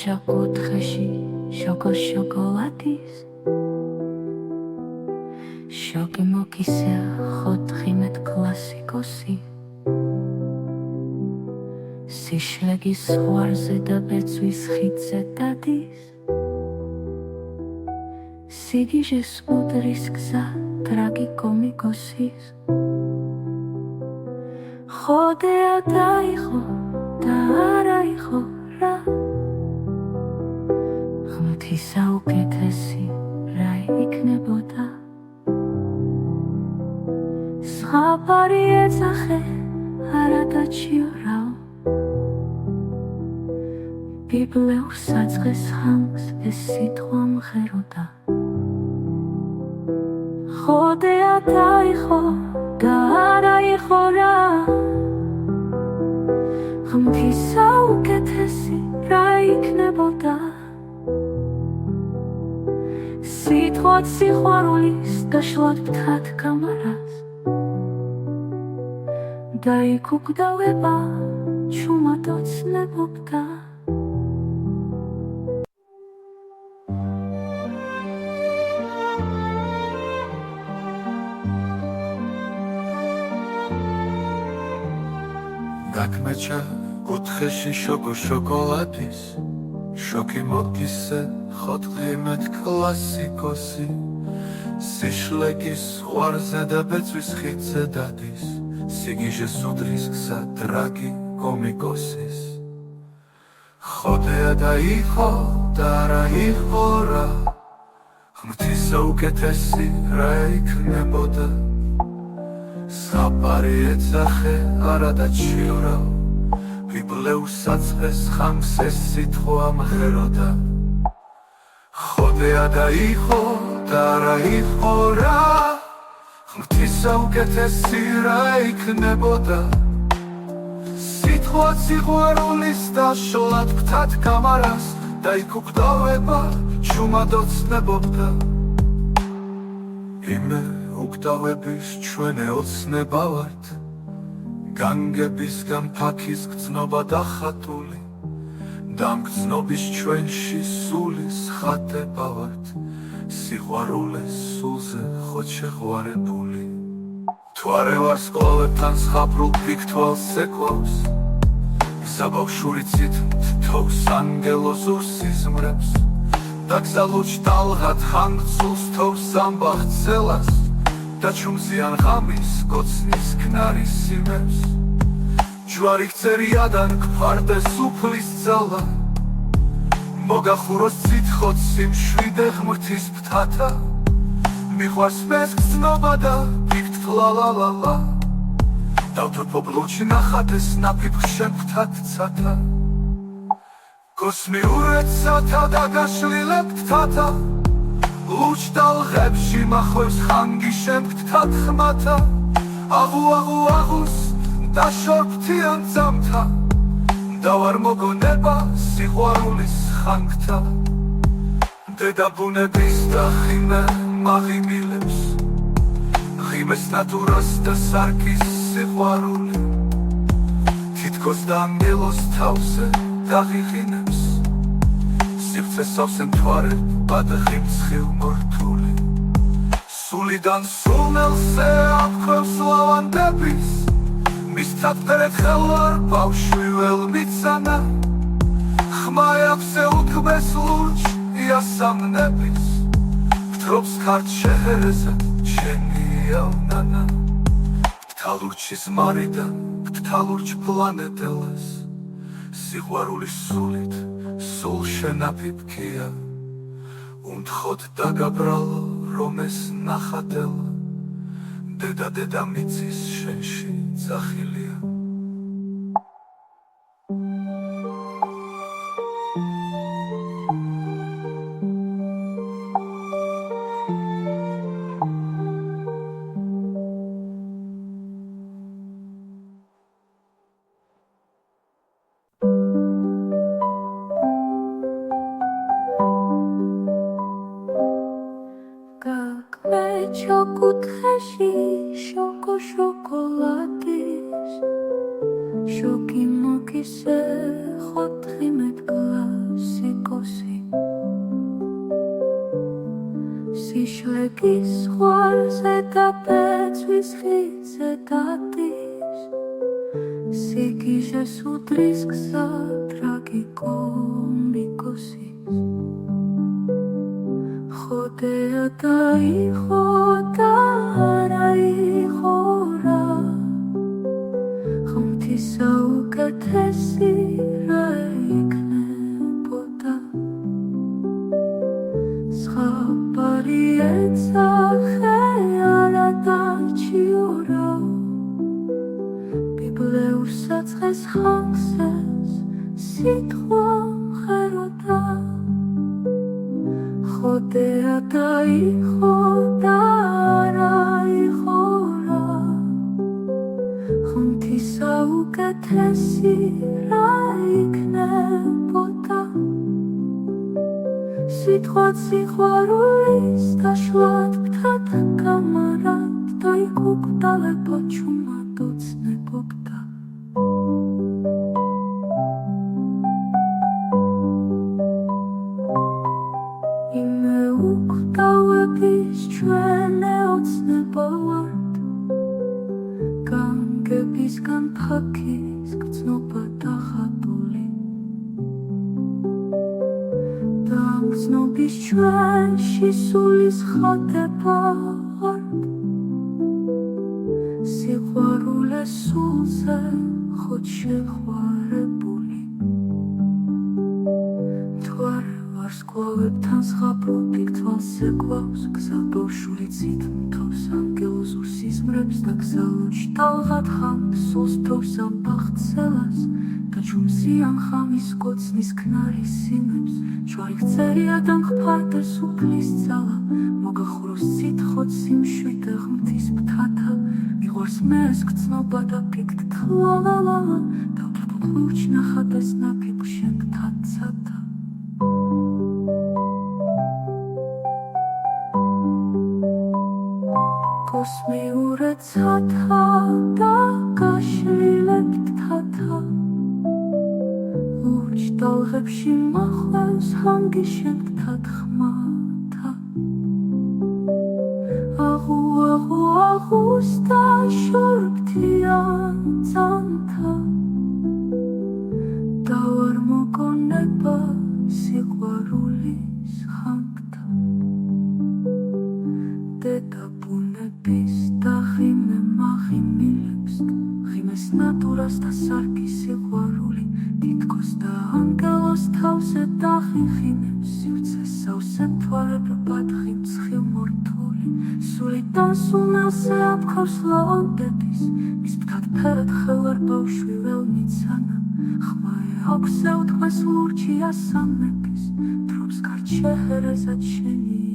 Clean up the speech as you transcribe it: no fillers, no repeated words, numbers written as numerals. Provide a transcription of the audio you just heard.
ჩაკუთხეში შოკოლადის შოკი მოკისია ხოთხიმეთ კლასიკოსი სიშლეგის ზღვარზე და ბეწვის ხიდზე დადის სიგიჟეს უდრის გზა ტრაგიკომიკოსის ხოდეა დაიხო და არა იყო რა ღმრთისა უკეთესი რა იქნებოდა ზღაპარი ეძახე არა დაჩიორაო ბიბლეურ საწყეს ხანგს ეს სიტყვა მღეროდა ხოდეა დაიხო და არა იყო რა ღმრთისა უკეთესი რა იქნებოდა სიტყვად სიყვარულის დაშლად ფთად კამარას და იქ უკვდავება ჩუმად ოცნებობდა გაკმეჩა კუთხეში შოკოლადის შოკი მოგისე ხოთხიმეთ კლასიკოსი სიშლეგის ზღვარზე და ბეწვის ხიდზე დადის სიგიჟეს უდრის გზა ტრაგიკომიკოსის ხოდეა დაიხო და არა იყო რა ღმრთისა უკეთესი რა იქნებოდა ზღაპარი ეძახე არა დაჩიორაო ბიბლეურ საწყეს ხანგს ეს სიტყვა მღეროდა ხოდეა დაიხო და არა იყო რა ღმრთისა უკეთესი რა იქნებოდა სიტყვა სიყვარულის დაშლად ფთად კამარას და იქ უკვდავება ჩუმად ოცნებობდა იმე უკვდავების ჩვენე ოცნება ვართ განგებისგან ფაქის გრძნობა დახატული და ამ გრძნობის ჩვენში სულის ხატება ვართ სიყვარულეს სულზე ხოთ შეყვარებული თუ არა ვარ სკოლებთან ზღაპრულ ფიქთვალს ეკლავს საბავშვური ცით თავს ანგელოზ უსიზმრებს და გზალუჩ ტალღად ხანგცულს თავს ამბახცელას და ჩუმზიან ღამის კოცნის ქნარის სიმებს ჯვარი ხწერიადან გფარდეს უფლის ძალა მოგახუროს ციტხოთ სიმშვიდე ღმრთის ფთათა მიყვარს მეს გრძნობა და ფიქთ ლალალალა დავთრფო ბლუჩი ნახატეს ნაფიფ შენ ფთად ცათა კოსმიურეცათა და გაშლილებ ფთათა ლუჩ ტალღებში მახვევს ხანგი შენ ფთად ხმათა აღუს და შორფთიან ძამთა და ვარ მოგონება სიყვარულის ხანგთა დედა ბუნების და ხიმე მაღიმილებს ხიმეს ნატურას და სარკის სიყვარული თითქოს და ანგელოს თავზე დაღიღინებს სივრცე სავსე მთვარე ბადხი მსხივ მორთული სულიდან სულნელზე აფხევს ლავანდების მისცად ფერეთ ხელვარ ბავშვი ველმიცანა ხმა აქვს უთმეს ლურჯ იასამნების ფთრობს ქართ შეჰერზე შენი ავნანა ფთალურჩი ზმარიდან ფთალურჩ პლანეტელას სიყვარულის სულით სულ შენაფიფქია უნთხოთ დაგაბრალო რომ ეს ნახატელა დედა მიწის შენში ძახილია ჩაკუთხეში შოკოლადის შოკი მოგისე ხოთხიმეთ კლასიკოსი მიკოსი სიშლეგის ზღვარზე და ბეწვის ხიდზე დადის სიგიჟეს უდრის გზა ტრაგიკომიკოსის ხოდეა დაიხო და არა იყო რა ხმთისა უკეთესი რა იქნებოდა ზღაპარი ეცახე არა დაჩიორა ბიბლეურ საცხეს ხალხსეს სიტყვა მღეროდა ხოდეა დაიხო და არა იყო რა ხმთისა უკეთესი რა იქნებოდა სიტყვაც სიყვარულის დაშლად მთა კამარად დაიკუკვდალება ჩუმა დოცნებობდა იმე უკვდავების ჩვენე ოცნება ვართ განგებისგან ფაქის გრძნობა დახატული გრძნობის ჩვენში სულის ხატება ვართ სიყვარულე სულზე ხოთ შეხვარებული მთვარ ვარსკვლავებთან ზღაპრობით თვალს ეკვავს გზა ბავშვი ცით მთავს ანგელოზ უსიზმრებს და გზალოჩ ტალღად ხამს სულს თოვს ამ ბახცელას და ჩუმსიან ხამის კოცნის ქნარის სიმებს ჩვარი ხწერია და მყფარდეს უფლის ძალა მოგახუროს სითხოთ სიმშვიდე ღმთის ფთათა მიყვარს მეეს გრძნობა და ფიქთ თლალალალა და ვფლუჩ ნახატეს ნაფიფშენ გთაცათა კოსმიურე ცათა და გაშლილებთ თათა ლურჯ ტალღებში მახვევს ჰანგიშენ გთათხმათა აღუ აღუ აღუს და შორბთიან ძანთა და ვარ მოგონება სიყვარულის ხანგთა დედა ბუნების და ღიმე მაღიმილებს ღიმეს ნატურას და სარკის სიყვარული თითქოს და ანგელოს თავზე დახიხინებს სივრცეს სავსე მთვარებად ღიმცხი მორთული სულიდან სუნელზე აფქავს ლაოდების მის ფთად ფერად ხელარ ბავშვი ველნიცანა ხმაე აქვს ევთმეს ლურჯი ასამების დრობს გარჩეჰერეზად შენი